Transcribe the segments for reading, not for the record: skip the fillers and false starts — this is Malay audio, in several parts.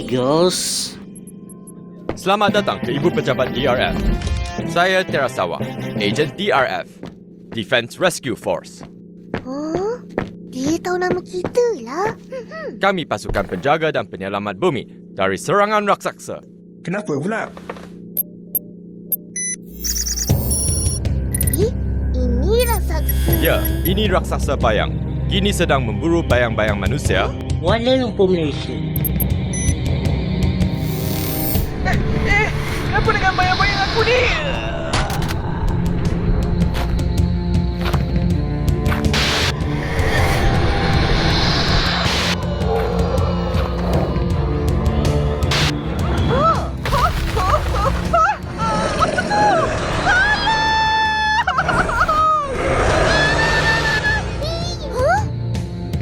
Yes. Selamat datang ke Ibu Pejabat DRF. Saya Terasawa, Ejen DRF, Defence Rescue Force. Oh, dia tahu nama kita lah. Kami pasukan penjaga dan penyelamat bumi dari serangan raksasa. Kenapa pula? Ini raksasa. Ya, ini raksasa bayang. Kini sedang memburu bayang-bayang manusia. Wala Malaysia. Apa dengan bayang-bayang aku ni?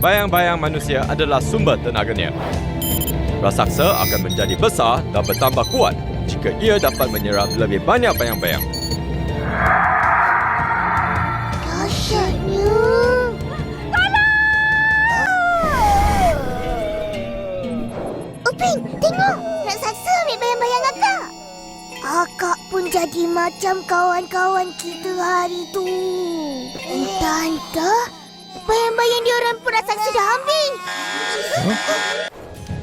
Bayang-bayang manusia adalah sumber tenaganya. Raksasa akan menjadi besar dan bertambah kuat jika ia dapat menyerap lebih banyak bayang-bayang. Dahsyatnya. Upin, tengok. Raksasa ambil bayang-bayang akak. Akak pun jadi macam kawan-kawan kita hari tu. Entah. Bayang-bayang diorang pun raksasa dah ambil.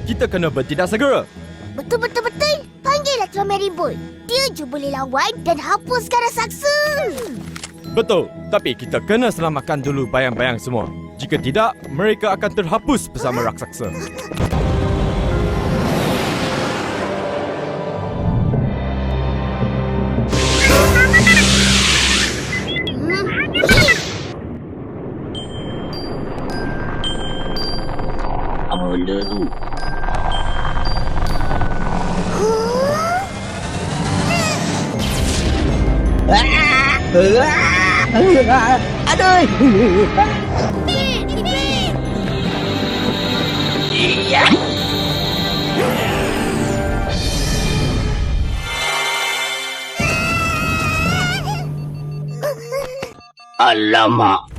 Kita kena bertindak segera. Betul. Panggillah Tuan Maribol. Dia je boleh lawan dan hapuskan raksasa. Betul, tapi kita kena selamatkan dulu bayang-bayang semua. Jika tidak, mereka akan terhapus bersama raksasa. Aduh. Alamak.